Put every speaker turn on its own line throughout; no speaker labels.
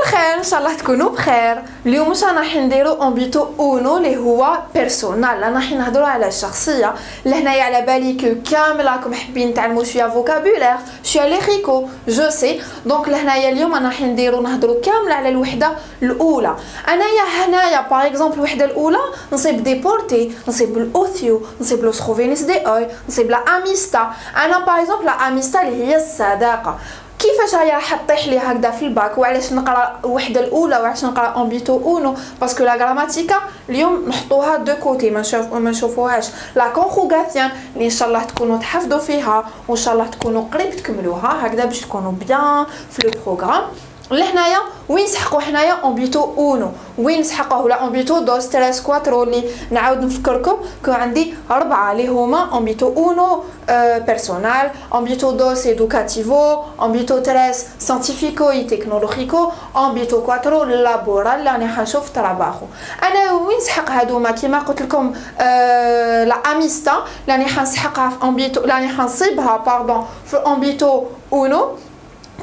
بخير ان شاء الله تكونوا بخير. اليوم واش راح نديرو امبيتو اونو اللي هو بيرسونال. انا راح نهضروا على الشخصيه اللي هنايا على بالي كو كامل راكم حابين تعلموا شويه فوكابولير شويه ليخيكو جو سي. دونك لهنايا اليوم انا راح نهضروا كامل على الوحده الاولى. انايا هنايا باغ اكزومبل الوحده الاولى نصيب ديبورتي، نصيب الاوثيو، نصيب لو سخوفينيس دي اوي، نصيب لا اميستا. انا باغ اكزومبل لا اميستا اللي هي الصداقه. كيفاش هي راح تطيح لي هكذا في الباك؟ وعلاش نقرا الوحده الاولى وعلاش نقرا امبيتو اونو؟ باسكو لا غراماتيكا اليوم نحطوها دو كوتي، ما نشوفوهاش. لا كونجوغاسيون اللي ان شاء الله تكونوا تحفظوا فيها وان شاء الله تكونوا قريب تكملوها هكذا باش تكونوا بيان في لو بروغرام. لهنايا وين نسحقوا حنايا امبيتو اونو، وين نسحقوه ولا امبيتو دوس تريس كواترو اللي نعاود نفكركم كو عندي 4 اللي هما امبيتو اونو بيرسونال، امبيتو دوس ادوكاتيفو، امبيتو تريس سانتيفيكو اي تكنولوجيكو، امبيتو كواترو لابورال اللي راني حنشوف تراباخو. انا وين نسحق هادوما كيما قلت لكم لا اميستا راني حنسحقها في امبيتو، راني حنصيبها باردون في امبيتو اونو.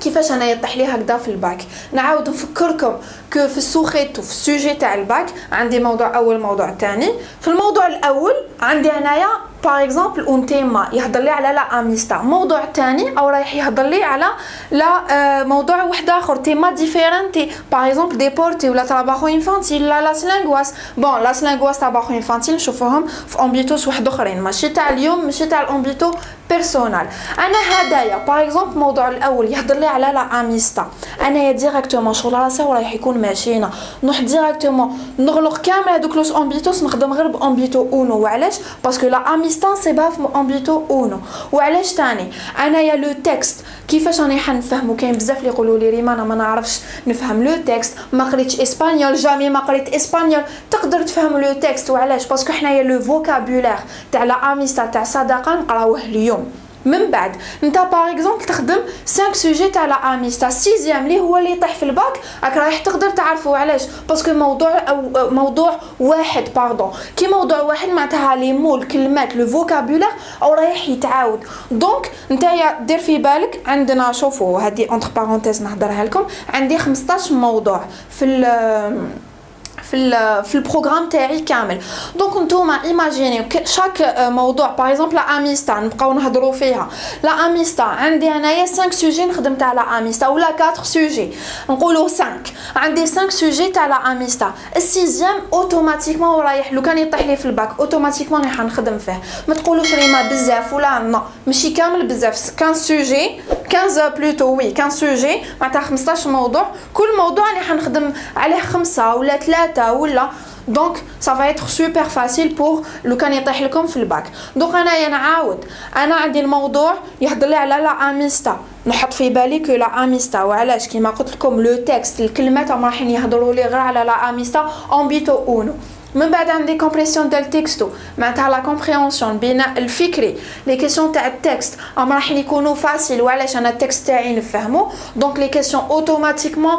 كيفاش انا يطيح لي هكذا في الباك؟ نعاود نفكركم كو في السوخيت وفي السوجي تاع الباك عندي موضوع اول موضوع ثاني. في الموضوع الاول عندي انايا باغ اكزومبل اون تيما يهضر لي على لا اميستا، موضوع ثاني او رايح يهضر لي على لا موضوع واحد اخر تيما ديفيرنتي باغ اكزومبل ديبورتي ولا تراباخو انفانتيل لا لاس لانغواس. بون لاس لانغواس تراباخو انفانتيل نشوفوهم في امبيتوس واحد اخرين ماشي تاع اليوم ماشي تاع الامبيتو بيرسونال. انا هدايا باغ اكزومبل الموضوع الاول يهضر لي على لا اميستا، انايا ديريكتومون شغل راسي ورايح يكون ماشينا نروح ديريكتومون نغلق كامل هذوك لوس امبيتوس نخدم غير بامبيتو اونو. وعلاش؟ باسكو لا اميستا نصيبها في امبيتو اونو. وعلاش تاني انايا لو تكست كيفاش راني حنفهمو؟ كاين بزاف اللي يقولوا لي ريما انا ما نعرفش نفهم لو تكست، ما قريتش اسبانيول، جامي ما قريت اسبانيول. تقدر تفهم لو تكست. وعلاش؟ باسكو حنايا لو فوكابولير تاع لا اميستا تاع صداقه نقراوه اليوم. من بعد انت باغ اكزومبل تخدم 5 سوجي تاع لا اميستا، 6 اللي هو اللي يطيح في الباك راك رايح تقدر تعرفوا. علاش؟ باسكو موضوع واحد باردون كي موضوع واحد معناتها لي مول الكلمات لو فوكابولير او رايح يتعاود. دونك نتايا دير في بالك عندنا شوفوا هذه اونتر بارونتيز نهضرها لكم، عندي 15 موضوع في البروغرام تاعي كامل. دونك نتوما ايماجينيو شاك موضوع باغ اكزومبل لا اميستا نبقاو نهضروا فيها. لا اميستا عندي انايا 5 سوجي نخدم تاع لا اميستا ولا 4 سوجي نقولوا 5. عندي 5 سوجي تاع لا اميستا، السيزيام اوتوماتيكمون رايح لو كان يطيح لي في الباك اوتوماتيكمون راح نخدم فيه. ما تقولوش ريما بزاف ولا نو ماشي كامل بزاف، 15 سوجي 15 بلوتو وي 15 سوجي معناتها 15 موضوع، كل موضوع راني حنخدم عليه 5 ولا 3 ولا. دونك ça va être super facile pour لو كان يطيح لكم في الباك. دونك انايا نعاود انا عندي الموضوع يهضر لي على لا اميستا، نحط في بالي كو لا اميستا. وعلاش؟ كيما قلت لكم لو تكست الكلمات راهم رايحين يهضروا لي غير على لا اميستا امبيتو اونو. من بعد عندي كومبريسيون ديال التكستو معناتها لا كومبريهنسيون البناء الفكري. لي كيسيون تاع التكست راهم رايحين يكونوا فاسيل. وعلاش؟ انا التكست تاعي نفهمو دونك لي كيسيون اوتوماتيكمون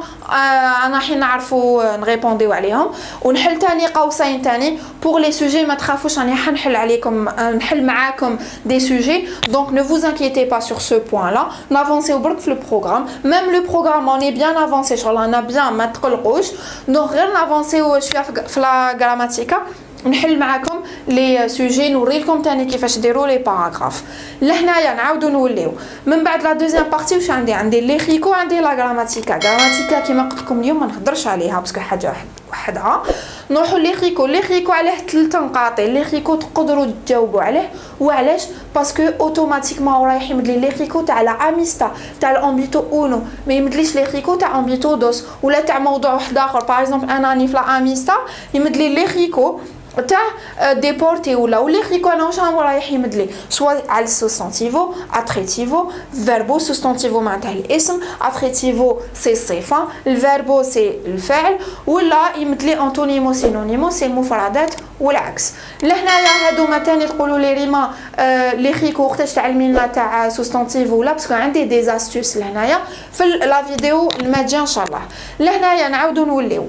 انا رايحين نعرفوا نريبونديو عليهم. ونحل تاني قوسين تاني بور لي سوجي ما تخافوش راني حنحل عليكم نحل معاكم دي سوجي. دونك ne vous inquiétez pas sur ce point là. نافونسيو برك في البروغرام ميم لو بروغرام اوني بيان افونسي شغل انا بيان ما تقلقوش. دونك غير نافونسيو شويه في لا غراماتيكا نحل معكم لي سوجي نوري لكم ثاني كيفاش ديروا لي باراغراف. لهنايا نعاودوا نوليو من بعد لا دوزيام بارتي واش عندي لي خيكو عندي لا غراماتيكا. غراماتيكا كيما قلت لكم اليوم ما نهضرش عليها باسكو حاجه وحدها. نروحوا لي خيكو عليه 3 نقاط لي خيكو تقدروا تجاوبوا عليه. وعلاش؟ باسكو اوتوماتيكمون رايح يمدلي لي خيكو تاع لا اميستا تاع الامبيتو اونو، ما يمدليش لي خيكو تاع امبيتو دوس ولا تاع موضوع واحد اخر. باغ اكزومبل انا راني في لا اميستا يمدلي لي خيكو تاع ديبورتي ولا خيكو انا واش رايح يمدلي سوا على السوستانتيفو اتريتيفو فيربو. سوستانتيفو معناتها الاسم، اتريتيفو سي الصفه، الفيربو سي الفعل، ولا يمدلي انتونيمو سينونيمو سي المفردات والعكس. لهنايا هادو ثاني تقولوا لي ريما لي خيكو وقتاش تعلمينا تاع سوستانتيفو ولا باسكو عندي دي زاستوس لهنايا في لا فيديو الماجيه ان شاء الله. لهنايا نعاودوا نوليو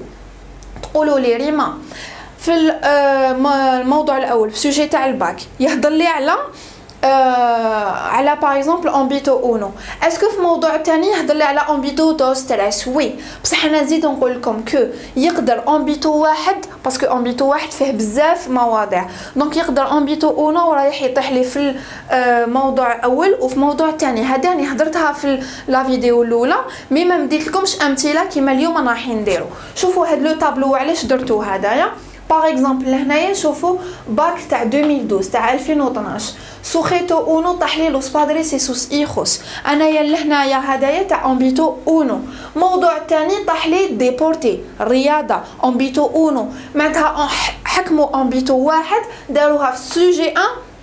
تقولوا لي ريما في الموضوع الاول في سوجي تاع الباك يهضر لي على على باغ اكزومبل امبيتو اونو. اسكو في موضوع تاني يهضر لي على امبيتو دوس تلاس؟ وي، بصح انا نزيد نقول لكم كو يقدر امبيتو واحد، باسكو امبيتو واحد فيه بزاف مواضيع، دونك يقدر امبيتو اونو رايح يطيح لي في الموضوع اول وفي موضوع تاني. هذا راني هضرتها في لا فيديو الاولى، مي ما مديت لكمش امثله كيما اليوم انا راح نديرو. شوفوا هاد لو طابلو علاش درتو هدايا. باغ اكزومبل هنايا شوفوا باك تاع 2012 تاع 2012 سوخيتو اونو طاح لي لوس بادريس سوس ايخوس. انايا لهنايا هدايا تاع امبيتو اونو. موضوع تاني طاح لي ديبورتي الرياضه امبيتو اونو، معناتها حكموا امبيتو واحد داروها في سوجي 1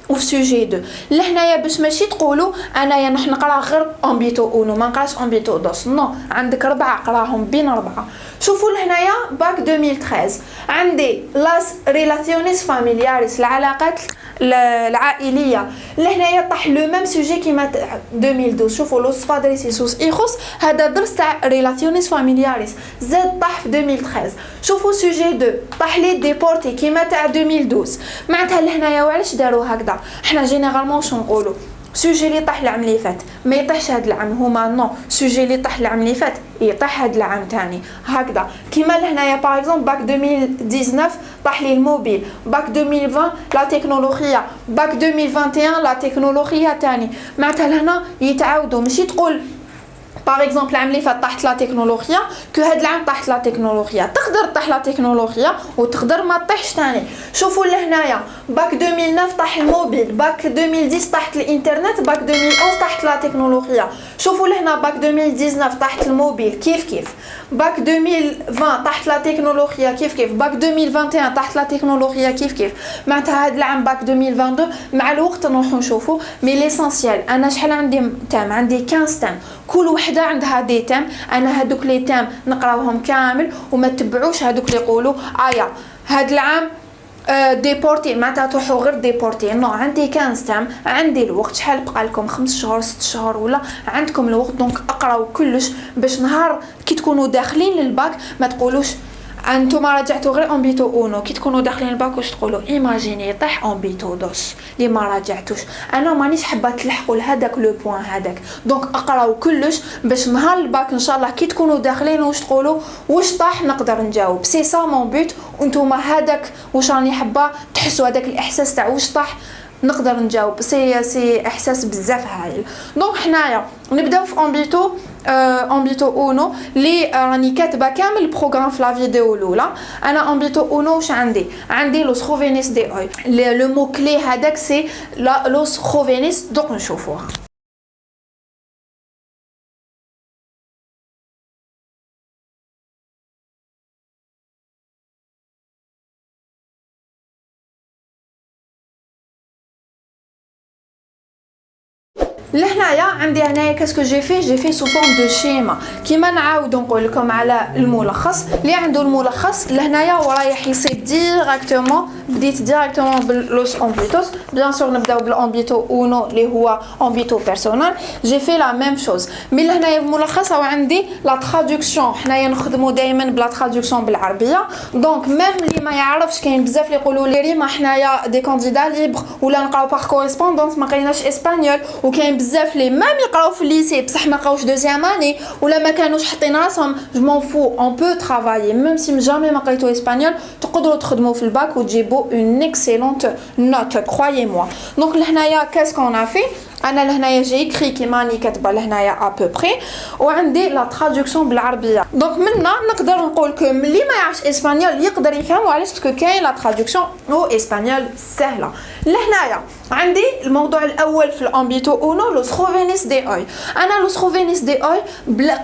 وفي سوجي 2. لهنايا باش ماشي تقولوا انايا نروح نقرا غير امبيتو اونو ما نقراش امبيتو دوس، نو، عندك 4 قراهم بين 4. شوفوا لهنايا باك 2013 عندي لاس ريلاسيونيس فاميلياريس العلاقات العائليه. لهنايا طاح لو ميم سوجي كيما 2012. شوفوا لوس بادريس سوس ايخوس هذا درس تاع ريلاسيونيس فاميلياريس زاد طاح في 2013. شوفوا سوجي 2 طاح لي ديبورتي كيما تاع 2012. معناتها لهنايا وعلاش داروا هكذا؟ حنا جينيرالمون شنو نقولوا؟ سوجي اللي طاح العام اللي فات ما يطيحش هذا العام، هما نو سوجي اللي طاح العام اللي فات يطيح هذا العام ثاني هكذا. كيما لهنايا باغ اكزومبل باك 2019 طاح لي الموبيل، باك 2020 لا تكنولوجيا، باك 2021 لا تكنولوجيا ثاني. معناتها لهنا يتعاودوا، ماشي تقول باغ اكزومبل العام اللي فات طاحت لا تكنولوجيا كو هاد العام طاحت لا تكنولوجيا. تقدر طيح لا تكنولوجيا وتقدر ما طيحش ثاني. شوفوا لهنايا باك 2009 طاح الموبيل، باك 2010 طاحت الانترنت، باك 2011 طاحت لا تكنولوجيا. شوفوا لهنا باك 2019 طاحت الموبيل كيف باك 2020 طاحت لا تكنولوجيا كيف باك 2021 طاحت لا تكنولوجيا كيف. معناتها هاد العام باك 2022 مع الوقت نروحو نشوفو. مي ليسونسيال انا شحال عندي تام؟ عندي 15 تام، كل وحده عندها دي تام. انا هادوك لي تام نقراوهم كامل وما تتبعوش هادوك اللي يقولوا ايا هاد العام ديبورتي معناتها تروحوا غير ديبورتي. نو، عندي 15 تام، عندي الوقت. شحال بقى لكم؟ 5 شهور 6 شهور ولا عندكم الوقت، دونك اقراو كلش باش نهار كي تكونوا داخلين للباك ما تقولوش انتم راجعتوا غير امبيتو اونو. كي تكونوا داخلين الباك واش تقولوا؟ ايماجيني طيح امبيتو دوس اللي ما راجعتوش. انا مانيش حابه تلحقوا لهداك لو بوين هذاك، دونك اقراو كلش باش نهار الباك ان شاء الله كي تكونوا داخلين واش تقولوا واش طاح نقدر نجاوب. سي سا مون بوت. وانتم هذاك واش راني حابه تحسوا هذاك الاحساس تاع واش طاح نقدر نجاوب. سي احساس بزاف هايل. دونك حنايا نبداو في امبيتو اونو اللي راني كاتبه كامل البروغرام في لا فيديو الاولى. انا امبيتو اونو واش عندي لوس خوفينيس دي اوي. لو مو كلي هذاك سي لوس خوفينيس. دونك نشوفوها. لهنايا عندي هنايا كاسكو جي في سو فورم دو شيما. كيما نعاود نقول لكم على الملخص اللي عنده الملخص لهنايا ورايح يصيب ديريكتومون. بديت ديريكتومون باللوس امبيتوس. بيان سور نبداو بالامبيتو اونو اللي هو امبيتو بيرسونال. جي في لا ميم شوز. مي لهنايا الملخص هو عندي لا ترادكسيون. حنايا نخدموا دائما بلا ترادكسيون بالعربيه. دونك ميم اللي ما يعرفش كاين بزاف اللي يقولوا لي ريما حنايا دي كانديدا ليبر ولا نقراو باغ كوريسبوندونس ما قريناش اسبانيول. وكاين بزاف لي مام يقراو في الليسي بصح ما قراوش دوزيام اني ولا ما كانوش حاطين راسهم. جو مون فو اون بو ترافايي ميم سي جامي ما قريتو اسبانيول تقدروا تخدموا في الباك وتجيبوا اون اكسيلونت نوت كرويي موا. دونك لهنايا كاسكون افي انا لهنايا جي كري كيما راني كاتبه لهنايا ا بو بري وعندي لا ترادكسيون بالعربيه. دونك منا نقدر نقول كو اللي ما يعرفش اسبانيول يقدر يفهم علاش باسكو كاين لا ترادكسيون او اسبانيول سهله. لهنايا عندي الموضوع الاول في الامبيتو اونو لوس خوفينيس دي اوي. انا لوس خوفينيس دي اوي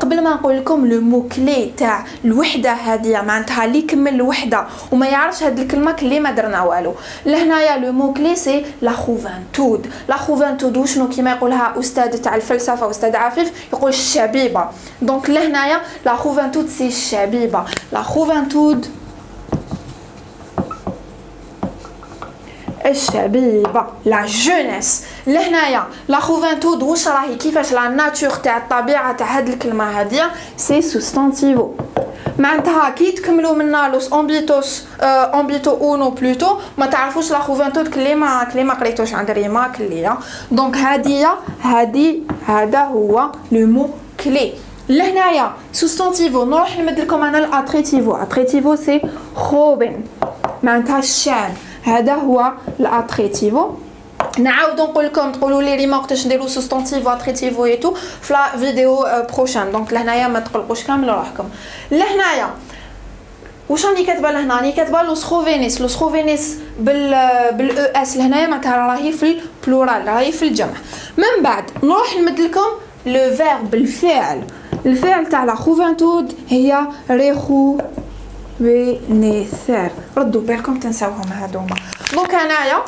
قبل ما نقول لكم لو مو كلي تاع الوحده هذه معناتها اللي يكمل الوحده وما يعرفش هاد الكلمه اللي ما درنا والو. لهنايا لو مو كلي سي لا خوفانتود. لا خوفانتود وشنو كيما يقولها استاذ تاع الفلسفه استاذ عفيف يقول الشبيبه. دونك لهنايا لا خوفانتود سي الشبيبه. لا خوفانتود الشبيبه لا جونيس. لهنايا لا خوفانتود واش راهي كيفاش لا ناتور تاع الطبيعه تاع هاد الكلمه هاديه سي سوستانتيفو. معناتها كي تكملوا منا لوس امبيتوس امبيتو اونو بلوتو ما تعرفوش لا خوفانتو كلي ما قريتوش عند ريما كليه. دونك هذا هو لو مو كلي. لهنايا سوستانتيفو نروح نمد لكم انا الاتريتيفو سي خوبن معناتها الشاب. هذا هو الاتريتيفو. نعاود نقول لكم تقولوا لي ريما وقتاش نديروا سوستانتيفو اتريتيفو ايتو في لا فيديو بروشان. دونك لهنايا ما تقلقوش كامل روحكم. لهنايا واش راني كاتبه لهنا؟ راني كاتبه لو سخوفينيس بال اس لهنايا معناتها راهي في البلورال راهي في الجمع. من بعد نروح نمد لكم لو فيرب الفعل تاع لا خوفانتود هي ريخو بينيثر. ردوا بالكم تنساوهم هذوما. دونك انايا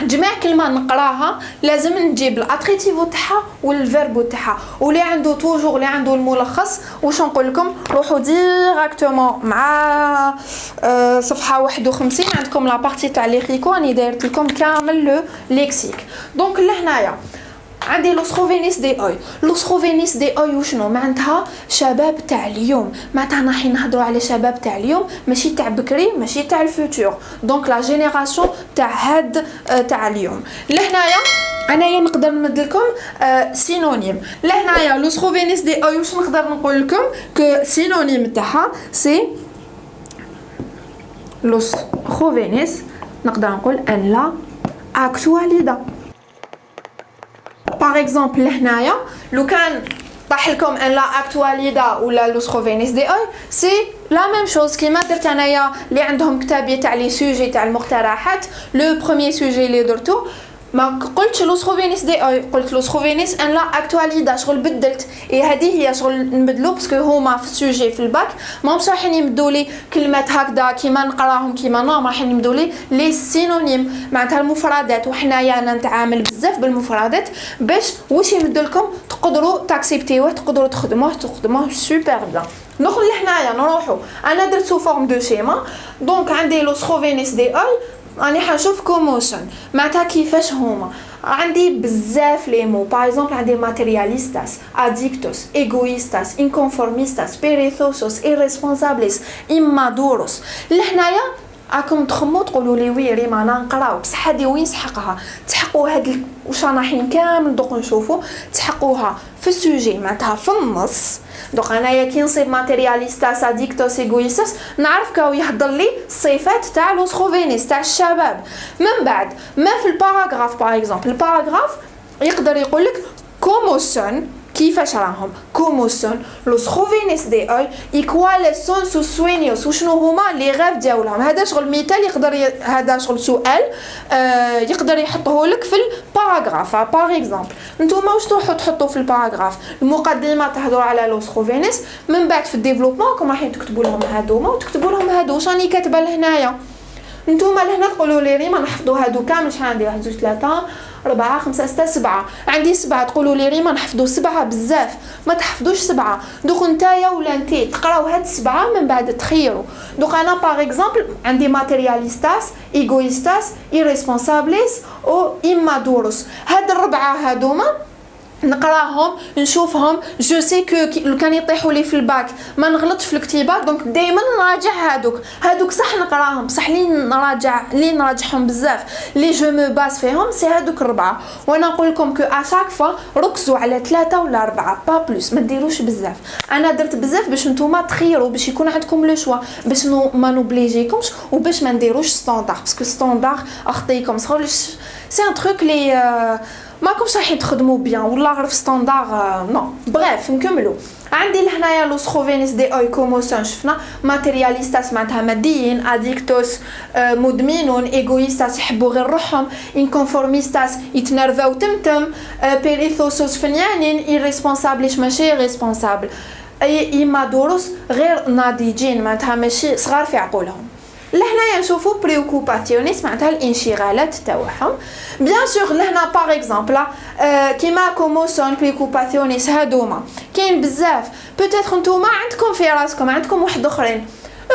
جميع كلمه نقراها لازم نجيب الاتريتيفو تاعها والفيرب تاعها. واللي عنده توجور اللي عنده الملخص واش نقول لكم روحوا ديريكتومون مع صفحه 51 عندكم لا بارتي تاع لي ريكو راني دايرت لكم كامل لو ليكسيك. دونك لهنايا عندي لو سخوفينيس دي اوي وشنو معناتها؟ شباب تاع اليوم. معناتها راح نهضروا على شباب تاع اليوم ماشي تاع بكري ماشي تاع الفوتور. دونك لا جينيراسيون تاع هاد تاع اليوم. لهنايا انايا نقدر نمد لكم سينونيم. لهنايا لو سخوفينيس دي اوي واش نقدر نقول لكم كو سينونيم تاعها سي لو سخوفينيس نقدر نقول ان لا اكطواليدا. باغ اكزومبل لهنايا لو كان طاح لكم ان لا اكطواليدا ولا لو سخوفينيس دي اوي سي لا ميم شوز كيما درت انايا اللي عندهم كتابي تاع لي سوجي تاع المقترحات. لو بروميير سوجي اللي درتو ما قلتش لو سخوفينيس دي اوي قلت لو سخوفينيس ان لا اكطواليدا شغل بدلت. هذه هي شغل نبدلو باسكو هما في السوجي في الباك ماهمش رايحين يمدوا لي كلمات هكذا كيما نقراهم كيما نورمال رايحين يمدوا لي سينونيم معناتها المفردات. وحنايا انا نتعامل بزاف بالمفردات باش واش يمدوا لكم تقدروا تاكسبتيوه تقدروا تخدموه سوبر بيان. ندخل لهنايا نروحوا انا درت سو فورم دو شيما. دونك عندي لو سخوفينيس دي اوي راني حنشوف كوموشن معناتها كيفاش هما. عندي بزاف لي مو باغ اكزومبل عندي ماتيرياليستاس اديكتوس ايغويستاس انكونفورميستاس بيريثوسوس ايريسبونسابليس امادوروس. لهنايا راكم تخمو تقولوا لي وي ريما انا نقراو بصح هادي وين سحقها؟ تحقوا هاد واش رايحين كامل دوك نشوفوا تحقوها في السوجي معناتها في النص. دونك انايا كي نصيب ماتيرياليستاس اديكتوس ايغويستاس نعرف كاو يهضر لي الصفات تاع لو سخوفينيس تاع الشباب. من بعد ما في الباراغراف باغ اكزومبل الباراغراف يقدر يقول لك كوموسون كيفاش راهم كوموسون لو سخوفينيس دي اوي ايكوال سون سو سوينيوس وشنو هما لي غاف ديالهم. هذا شغل مثال يقدر هذا شغل سؤال يقدر يحطه لك في الباراغراف. باغ اكزومبل نتوما واش تروحوا تحطوا في الباراغراف المقدمه تهضروا على لو سخوفينيس. من بعد في الديفلوبمون راكم رايحين تكتبوا لهم هادوما وتكتبوا لهم هادو. واش راني كاتبه لهنايا؟ نتوما لهنا تقولوا لي ريما نحفظوا هادو كامل. شحال عندي 1 2 3 4 5 6 7 عندي 7. تقولوا لي ريما نحفظوا 7 بزاف. ما تحفظوش 7. دوك نتايا ولا نتي تقراو هاد 7 من بعد تخيروا. دوك انا باغ اكزومبل عندي ماتيرياليستاس ايغويستاس ايريسبونسابليس او امادوروس. هاد الربعه هادوما نقراهم نشوفهم جو سي كو لو كان يطيحوا لي في الباك ما نغلطش في الكتيبه. دونك دائما نراجع هادوك صح نقراهم بصح لي نراجعهم بزاف لي جو مو باس فيهم سي هادوك الربعه. وانا نقول لكم كو اشاك فوا ركزوا على 3 ولا 4 با بلوس ما ديروش بزاف. انا درت بزاف باش نتوما تخيروا باش يكون عندكم لو شوا باش ما نوبليجيكمش وباش ما نديروش ستاندار باسكو ستاندار اخطيكم سي ان تروك لي ماكمش رايحين تخدموا بيان ولا غير في ستاندار نو. بريف نكملوا. عندي لهنايا لو سخوفينيس دي اوي كوموسون شفنا ماتيرياليستاس معناتها ماديين اديكتوس مدمنون ايغويستاس يحبوا غير روحهم انكونفورميستاس يتنرفاو تمتم بيريثوسوس فنيانين ايريسبونسابليش ماشي ريسبونسابل ايمادوروس غير ناضجين معناتها ماشي صغار في عقولهم. لهنايا نشوفوا بريوكوباسيونيس معناتها الانشغالات تاعهم. بيان سور لهنا باغ اكزومبل كيما كوموسون بريوكوباسيونيس هادوما كاين بزاف. بوتيتر نتوما عندكم في راسكم عندكم واحد اخرين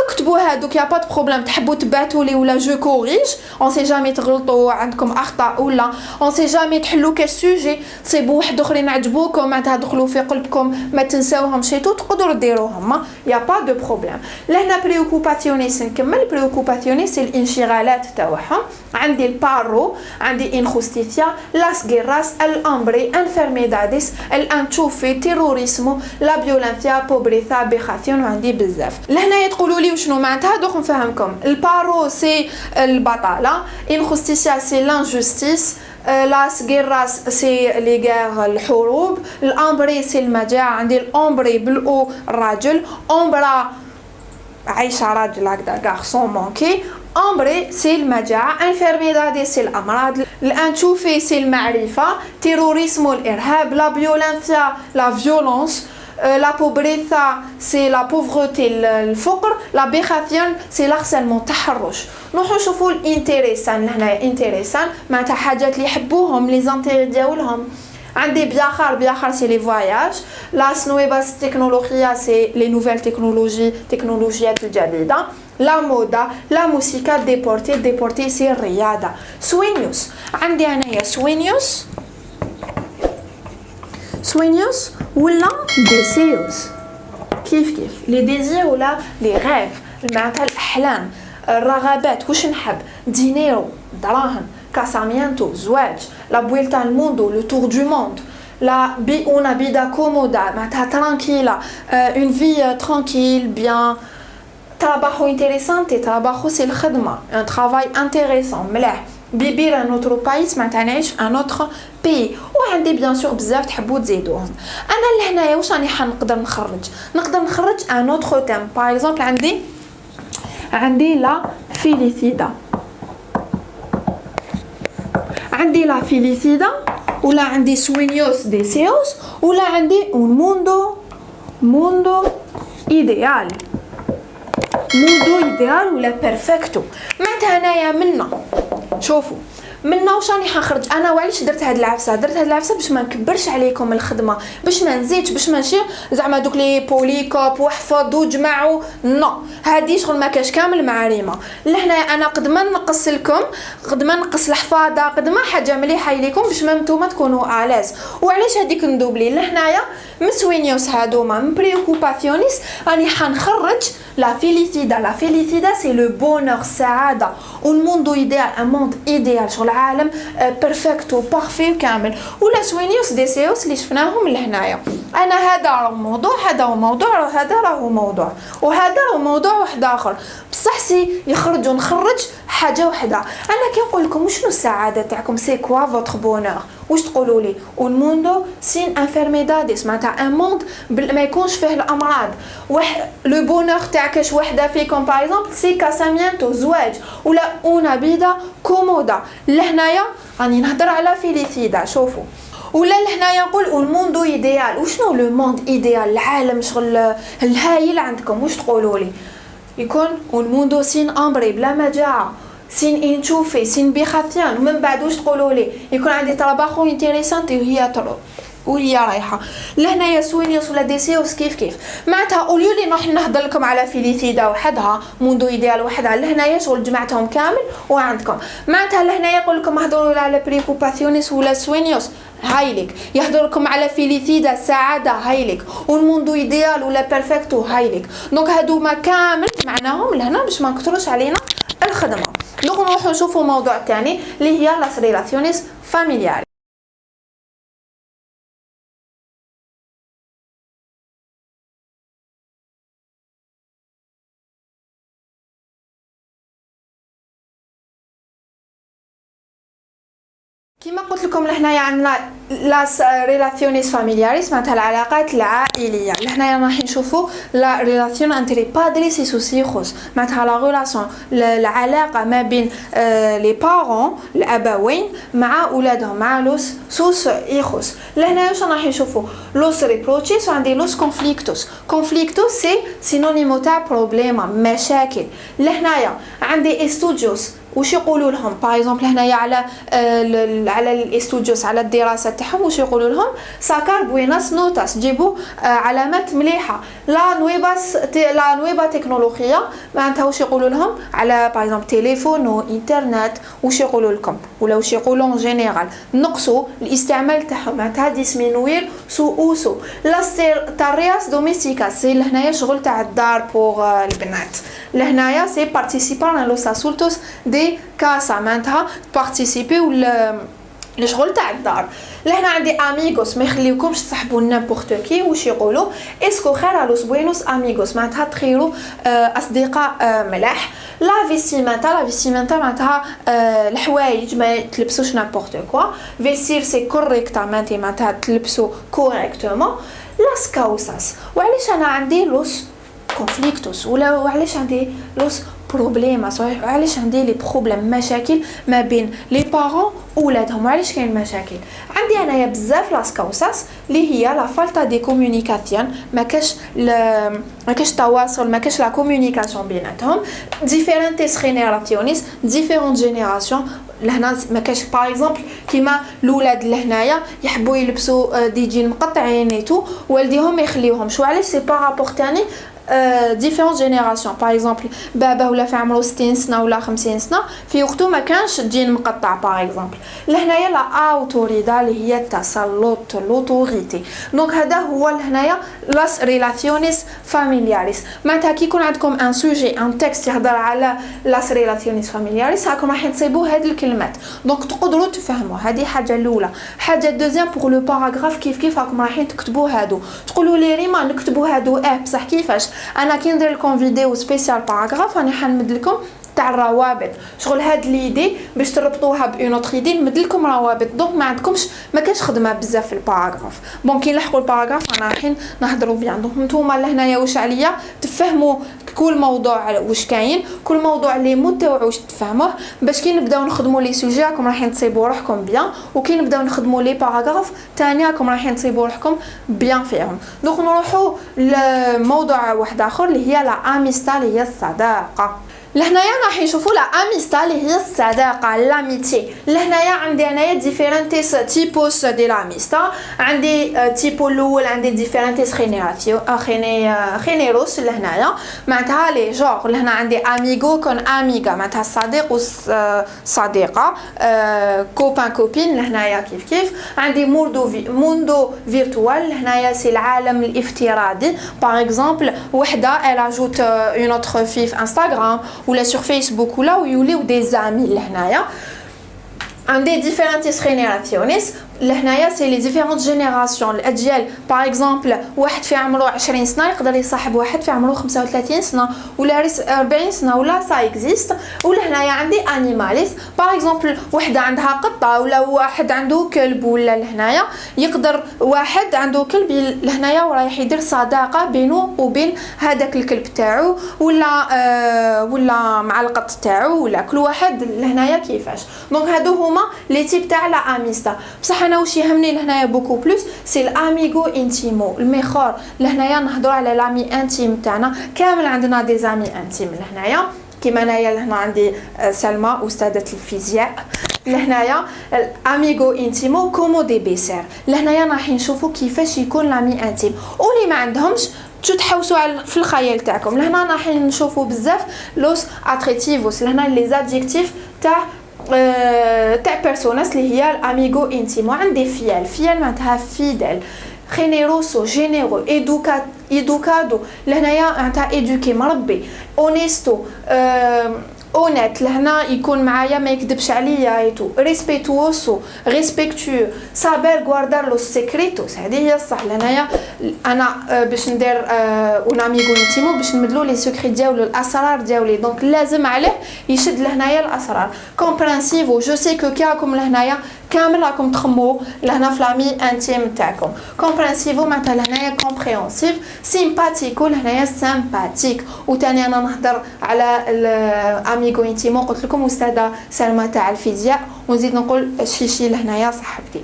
كتبوا هادوك يا با دو بروبليم، تحبوا تبعثوا لي ولا جو كوريج، اون سي جامي تغلطوا عندكم اخطاء ولا اون سي جامي تحلوا كاش سوجي تصيبوا واحد اخرين عجبوكم معناتها دخلوا في قلبكم ما تنساوهم شيتو تقدروا ديروهم، يا با دو بروبليم. لهنا بريوكوباسيونيس نكمل. بريوكوباسيونيس سي الانشغالات تاعهم. عندي البارو، عندي انخوستيسيا، لاس غيراس، الامبري، انفيرميداديس، الانتشوفي، تيروريسمو، لا فيولنسيا، بوبريثا، بيخاسيون، وعندي بزاف. لهنا تقولوا لي وشنو معناتها، دوك نفهمكم. البارو سي البطاله، انخوستيسيا سي لانجوستيس، لاس غيراس سي لي غير الحروب، الامبري سي المجاعه، عندي الامبري بالاو الراجل، امبرا عايشه راجل هكذا غارسون مونكي، امبري سي المجاعه، انفيرميدادي سي الامراض، الانتشوفي سي المعرفه، تيروريسمو الارهاب، لا فيولنسيا لا فيولونس، لا بوبريثا سي لا بوفغوتي الفقر، لا بيخاسيون سي لارسلمون التحرش. نروحو نشوفو الانتريسان. لهنايا انتريسان معناتها حاجات اللي يحبوهم لي زانتيري ديالهم. عندي بياخر سي لي فواياج، لا سنويباس التكنولوجيا سي لي نوفيل تكنولوجيات الجديده، لا مودا، لا موسيقى، ديبورتي سي الرياضه. سوينيوس عندي انايا سوينيوس ولا ديسيوس، كيف لي ديزير ولا لي غيف معناتها الاحلام، الرغبات، واش نحب، دينيرو دراهم، كاسامينتو زواج، لا بويلتا الموندو لو تور دو موند، لا una vida cómoda معناتها ترانكيلا، اون في ترانكيل بيان، trabajo interesante، trabajo سي الخدمه، ان ترافاي انتريسون ملاح، بيبير ان اوتر بايس معناتها نعيش في ان اوتر بي. وعندي بيان سور بزاف تحبوا تزيدوهم. انا لهنايا واش راني حنقدر نخرج ان اوتر تيم. باغ اكزومبل عندي لا فيليسيدا، عندي لا فيليسيدا، ولا عندي سوينيوس ديسيوس، ولا عندي un موندو ايديال ولا بيرفكتو. معناتها انايا منا شوفوا منا واش راني حنخرج. انا وعلاش درت هاد العفسه باش ما نكبرش عليكم الخدمه، باش ما نزيدش، باش ماشي زعما دوك لي بوليكوب واحفظ وجمعوا نو، هادي شغل ما كاش كامل مع ريما. لهنا انا قد ما نقص لكم، قد ما نقص الحفاظه، قد ما حاجه مليحه ليكم باش ما نتوما تكونوا الاز. وعلاش هذيك ندوبلي لهنايا مسوينيوس هادوما من بريوكوباسيونيس راني حنخرج لا فيليسيدا سي لو بونور السعاده، والموندو ايديال ان موند ايديال شغل عالم بيرفكتو بارفي كامل. ولا سوينيوس ديسيوس اللي شفناهم لهنايا. انا هذا راه موضوع، هذا هو موضوع، وهذا راه موضوع، وهذا راه موضوع واحد اخر، بصح سي نخرج حاجه وحده. انا كي نقول لكم وشنو السعاده تاعكم، سي كوا فوتر بونور، واش تقولوا لي؟ والموندو سين انفيرميداديس معناتها ان موند ما يكونش فيه الامراض. لو بونور تاعكش وحده فيكم باغ اكزومبل سي كاسامينتو زواج، ولا اون بيدا كومودا. لهنايا راني نهضر على فيليسيدا. شوفوا ولا لهنايا نقول الموندو ايديال. وشنو لو موند ايديال؟ العالم شغل الهايل عندكم، واش تقولوا لي؟ يكون الموندو سين امبري بلا مجاعه، سين انشوفي، سين بيخاسيان. ومن بعد واش تقولوا لي؟ يكون عندي طراباخو انتريسانتي وهي رايحه. لهنايا سوينيوس ولا ديسيوس كيف معناتها اوليو لي نروح نهضر لكم على فيليسيدا وحدها، موندو ايديال وحدها. لهنايا شغل جمعتهم كامل وعندكم معناتها. لهنايا يقول لكم هضروا على بريكوباسيونيس ولا سوينيوس هايليك، يهضر لكم على فيليسيدا السعاده هايليك، والموندو ايديال ولا بيرفكتو هايليك. دونك هادوما كامل معناهم لهنا باش ما نكثروش علينا الخدمه. دونك نروحوا نشوفوا موضوع ثاني اللي هي لاس ريلاسيونيس فاميليار. كما قلت لكم لهنايا عندنا لاس ريلاسيونيس فاميلياريس معناتها العلاقات العائليه. لهنايا راح نشوفوا لا ريلاسيون انتري بادريس و سوس هيخوس معناتها لا ريلاسيون العلاقه ما بين لي بارون الابوين مع اولادهم مع لوس سوس هيخوس. لهنايا واش راح نشوفوا لوس ريبروتشيس وعندي لوس كونفليكتوس سي سينونيمو تاع بروبليم مشاكل. لهنايا عندي استوديوس وش يقولوا لهم باغ اكزومبل هنايا على الاستوديوس على الدراسه تاعهم وش يقولوا لهم ساكار بويناس نوتاس جيبوا علامات مليحه لا نويبا تكنولوجيا معناتها وش يقولوا لهم على باغ اكزومبل تليفون وانترنت وش يقولوا لكم ولا وش يقولوا ان جينيرال نقصوا الاستعمال تاعهم معناتها ديسمينوير سو اوسو تارياس دوميستيكاس سي لهنايا شغل تاع الدار بوغ البنات لهنايا سي بارتيسيبار لو ساسولتوس دي كاسا معناتها بارتيسيبيو لشغل تاع الدار. لهنا عندي اميغوس ما يخليوكمش تصاحبوا نيمبورط كي واش يقولوا اسكو خير لوس بوينوس اميغوس معناتها تخيروا اصدقاء ملاح. لا فيستيمنتا معناتها الحوايج ما تلبسوش نيمبورط كوا فيستير سي كوريكتامنتي معناتها تلبسوا كوريكتومون. لاس كاوساس وعلاش انا عندي لوس كونفليكتوس ولا وعلاش عندي لوس بروبليم صحيح علاش عندي لي بروبليم مشاكل ما بين لي بارون وولادهم وعلاش كاين مشاكل عندي انايا بزاف لاس كاوساس اللي هي لا فالتا دي كومونيكاسيون ما كاش تواصل ما كاش لا كومونيكاسيون بيناتهم ديفيرنتيس جينيراسيونيس ديفيرونت جينيراسيون لهنا ما كاش باغ اكزومبل كيما الاولاد لهنايا يحبوا يلبسوا دي جين مقطعين ايتو والديهم ما يخليوهمش وعلاش سي بارابور تاني ديفيرونت جينيراسيون باغ اكزومبل بابا ولا في عمره 60 سنه ولا 50 سنه في وقته ما كانش جين مقطع باغ اكزومبل لهنايا لا اوتوريدا اللي هي التسلط لوتوريتي دونك هذا هو لهنايا لاس ريلاسيونيس فاميلياريس معناتها كي يكون عندكم ان سوجي ان تكست يهضر على لاس ريلاسيونيس فاميلياريس راكم راح تصيبوا هاد الكلمات دونك تقدروا تفهموا هذه حاجه الاولى. حاجه دوزيام بور لو باراغراف كيف راكم رايحين تكتبوا هادو تقولوا لي ريما نكتبوا هادو بصح كيفاش انا كي ندير لكم فيديو سبيسيال باراغراف راني حنمد لكم تاع الروابط شغل هاد ليدي باش تربطوها بون اوتر ايدي نمد لكم روابط دونك ما عندكمش ما كاش خدمه بزاف في الباراغراف ممكن نلحقوا الباراغراف انا رايحين نهضروا بيان دونك نتوما لهنايا واش عليا تفهموا كل موضوع واش كاين كل موضوع اللي متوعوش تفهموه باش كي نبداو نخدموا لي سوجي راكم رايحين تصيبوا روحكم بيان وكي نبداو نخدموا لي باراغراف ثاني راكم رايحين تصيبوا روحكم بيان فيهم. دونك نروحوا لموضوع واحد اخر اللي هي لا اميستا اللي هي الصداقه. لهنايا راح نشوفوا لا اميستا اللي هي الصداقه لاميتي. لهنايا عندي انايا ديفيرنتيس تيبوس دي لاميستا عندي تيبو الاول عندي ديفيرنتيس خينيروس لهنايا معناتها لي جور لهنا عندي اميغو كون اميغا معناتها الصديق والصديقه كوبان كوبين لهنايا كيف عندي موندو فيرتوال لهنايا سي العالم الافتراضي باغ اكزومبل وحده elle ajoute une autre fille في انستغرام ولا sur Facebook ولا ويوليو دي زامي لهنايا. عندي ديفيرنتيس جينيراسيونيس لهنايا سي لي ديفيرونت جينيراسيون الاجيال باغ اكزومبل واحد في عمره 20 سنه يقدر يصاحب واحد في عمره 35 سنه ولا 40 سنه ولا سا اكزيست. ولهنايا عندي انيماليس باغ اكزومبل وحده عندها قطه ولا واحد عنده كلب ولا لهنايا يقدر واحد عنده كلب لهنايا ورايح يدير صداقه بينه وبين هذاك الكلب تاعو ولا مع القط تاعو ولا كل واحد لهنايا كيفاش. دونك هادو هما لي تيب تاع لا اميستا. بصح انا واش يهمني لهنايا بوكو بلوس سي الاميغو انتيمو الميخور لهنايا نهضروا على لامي انتيم تاعنا كامل عندنا دي زامي انتيم لهنايا كيما انايا لهنا عندي سلمى استاذه الفيزياء لهنايا الاميغو انتيمو كومو دي بيسير لهنايا راح نشوفوا كيفاش يكون لامي انتيم واللي ما عندهمش تحوسوا في الخيال تاعكم. لهنا راح نشوفوا بزاف لوس اتريتيفوس لهنا لي زادجيكتيف تاع بيرسوناس اللي هي الاميغو انتيمو. عندي فيال معناتها فيدل خينيروسو جينيرو ايدوكادو لهنايا معناتها ايدوكي مربي اونيستو اونيت لهنا يكون معايا ما يكذبش عليا ايتو ريسبيتوسو ريسبكتو سابير غواردار لوس سيكريتوس هذه هي الصح. لهنايا انا باش ندير اون اميغو انتيمو باش نمدلو لي سيكريت ديالو الاسرار ديالي دونك لازم عليه يشد لهنايا الاسرار. كومبرانسيفو جو سي كو كاكم لهنايا كامل راكم تخمو لهنا في لامي انتيم تاعكم. كومبرانسيفو معناتها لهنايا كومبريهنسيف. سيمباتيكو لهنايا سامباتيك. وثاني انا نهضر على الاميغو انتيمو قلت لكم استاذه سلمى تاع الفيزياء ونزيد نقول شيشي لهنايا صاحبتي.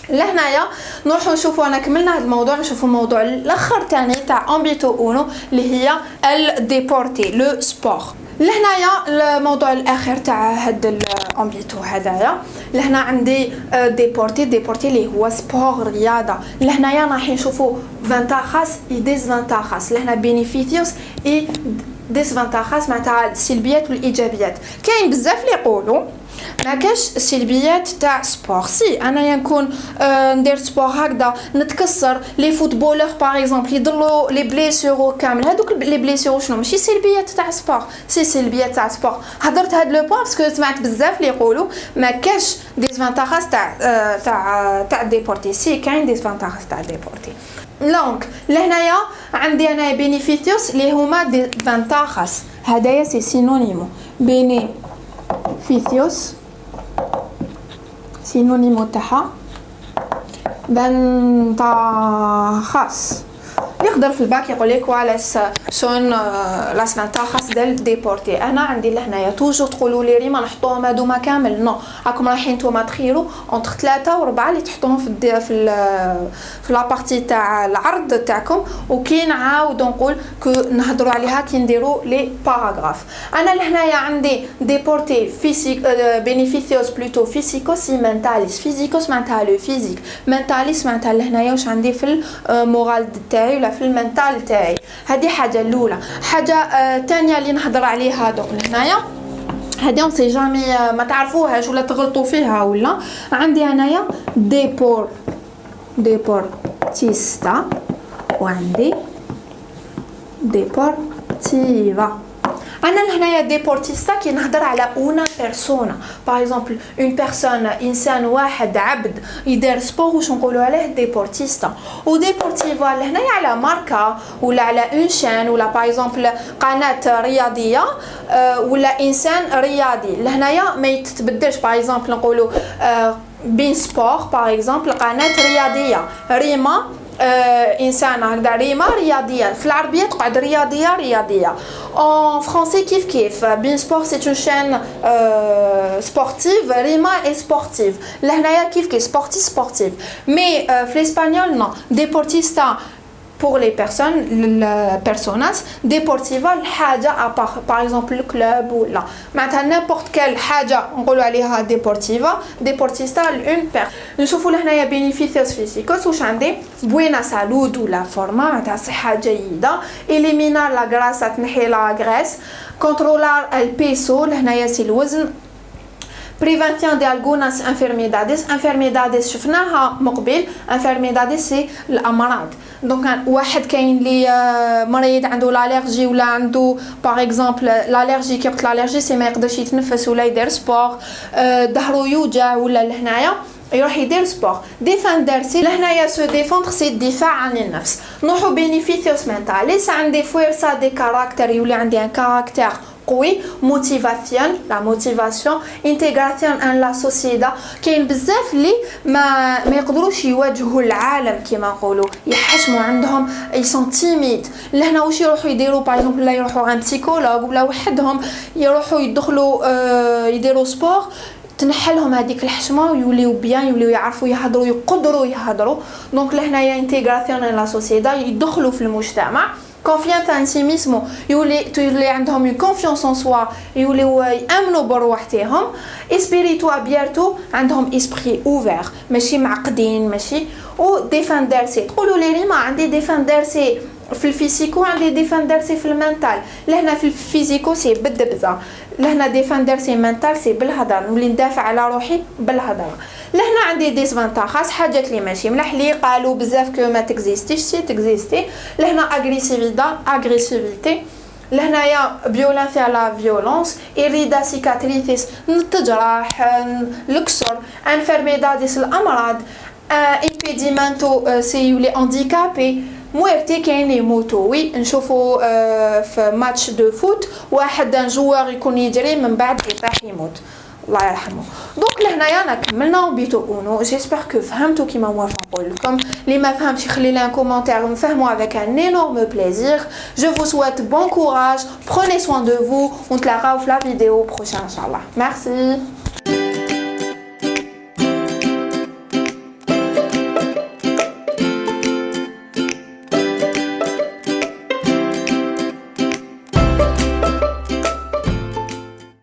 لهنايا نروحوا نشوفوا انا كملنا هذا الموضوع نشوفوا الموضوع الاخر ثاني تاع امبيتو اونو اللي هي الديبورتي لو سبور. لهنايا الموضوع الاخر تاع هاد الامبيتو هذايا. لهنا عندي ديبورتي اللي هو سبور رياضه. لهنايا راح نشوفوا فانتاخاس اي ديسفانتاخاس. لهنا بينيفيسيوس اي ديسفانتاخاس معناتها السلبيات والايجابيات. كاين بزاف اللي يقولوا ما كاش سلبيات تاع سبور. سي انايا نكون ندير سبور هكذا نتكسر لي فوتبولور باغ اكزومبل يضلوا لي بليسيور كامل هذوك لي بليسيور شنو ماشي سلبيات تاع سبور. سي سلبيات تاع سبور. هضرت هاد لو بوين باسكو سمعت بزاف اللي يقولوا ما كاش ديسفانتاخاس تاع ديبورتي. سي كاين ديسفانتاخاس تاع ديبورتي. دونك لهنايا عندي انا بينيفيسيوس اللي هما ديسفانتاخاس. هدايا سي سينونيمو بينيفيسيوس سينونيمو تاعها فانتاخاس. يقدر في الباك يقول لك علاش شون لاس فانتاخاس ديال ديبورتي. انا عندي لهنايا توجور تقولوا لي ريما نحطوهم هذوما كامل. نو راكم رايحين نتوما تخيلوا اونتر 3 و 4 اللي تحطوهم في لا بارتي تاع العرض تاعكم وكي نعاودو نقول نهضروا عليها كي نديروا لي باراغراف. انا لهنايا عندي ديبورتي فيزيك بينيفيسيوس بلوتو فيزيكوس مينتاليس. فيزيكوس معناتها لو فيزيك، مينتاليس معناتها لهنايا واش عندي في المورال تاعي ولا في المنتال تاعي. هذه حاجه الاولى. حاجه ثانيه اللي نهضر عليها دوك هنايا هذه اون سي جامي ما تعرفوهاش ولا تغلطوا فيها ولا. عندي انايا ديبورتيستا وعندي ديبورتيفا. انا هنايا ديبورتيستا كي نهضر على اون بيرسونا باغ اكزومبل اون بيرسون انسان واحد عبد يدير سبور واش نقولوا عليه ديبورتيستا. وديبورتيفا لهنايا على ماركه ولا على اون شان ولا باغ اكزومبل قناه رياضيه ولا انسان رياضي. لهنايا ما يتبدلش باغ اكزومبل نقولوا بين سبور باغ اكزومبل قناه رياضيه ريما انسان هكذا ريما رياضيه. في العربيه تقعد رياضيه en français كيف بين سبور سي اون شين سبورتيف ريما اي سبورتيف. لهنايا كيف سبورتيف مي في الاسبانيول نو ديبورتيستا pour les personnes les personas deportiva الحاجه par exemple le club ولا معناتها n'importe quelle حاجه نقولوا عليها deportista une per. نشوفوا لهنايا بينيفيسيوس فيزيكوس واش عندي بوينا سالود ولا فورما معناتها صحه جيده. إليمينار لا غراسا تنحي لا غريس. كونترولار البيسو لهنايا سي الوزن. بريفانسيون دي algunas انفيرميداديس شفناها مقبل. انفيرميداديس سي الامراض. دونك واحد كاين لي مريض عنده لالرجي ولا عنده باغ اكزومبل لالرجي كي قلت لالرجي سي ما يقدرش يتنفس ولا يدير سبور ظهره يوجع ولا لهنايا يروح يدير سبور. ديفاندر سي لهنايا سو ديفوندر سي الدفاع عن النفس. نروحو بينيفيسيوس مينتاليس عندي فويرسا دي كاركتر يولي عندي ان كاركتر قوي. موتيفاسيون لا موتيفاسيون انتغراسيون ان لا سوسيدا. كاين بزاف اللي ما يقدروش يواجهوا العالم كيما نقولوا يحشموا عندهم يسون تيميد. لهنا واش يروحوا يديروا باغ اكزومبل لا يروحوا عند بسيكولوج ولا وحدهم يروحوا يدخلوا يديروا سبور تنحلهم هذيك الحشمه ويوليو بيان يوليو يعرفوا يهضروا يقدروا يهضروا. دونك لهنايا انتغراسيون ان لا سوسيدا يدخلوا في المجتمع. confiance en si mismo يولي عندهم confiance en soi يوليو يامنوا بروحتهم. espiritu abierto عندهم esprit ouvert ماشي معقدين ماشي. و ديفاندرسي تقولوا لي ريما عندي ديفاندرسي في الفيزيكو عندي ديفاندرسي في المنتال. لهنا في الفيزيكو سي بالدبزه. لهنا ديفاندرسي منتال سي بالهضره نولي ندافع على روحي بالهضره. لهنا عندي ديسفانتاخاس حاجات اللي ماشي ملاح اللي قالوا بزاف كو ما تكزيستيش سي تكزيستي. لهنا اغريسيفيتي. لهنايا فيولانس على فيولونس. إريدا سيكاتريتيس التجراح الكسر. انفيرميداديس الامراض. امبيديمنتو سي يولي هانديكابي. مويرتي كاين يموتوا. وي نشوفوا في ماتش دو فوت واحد جوار يكون يجري من بعد يطيح يموت الله يرحمه. دونك لهنايا كملنا بيتو اونو. جيسبر كو فهمتوا كيما واش نقول لكم. اللي ما فهمش يخلي لي ان كومونتير نفهموا avec un énorme plaisir. Je vous souhaite bon courage, prenez soin de vous. On te la في لا فيديو prochaine inchallah. Merci.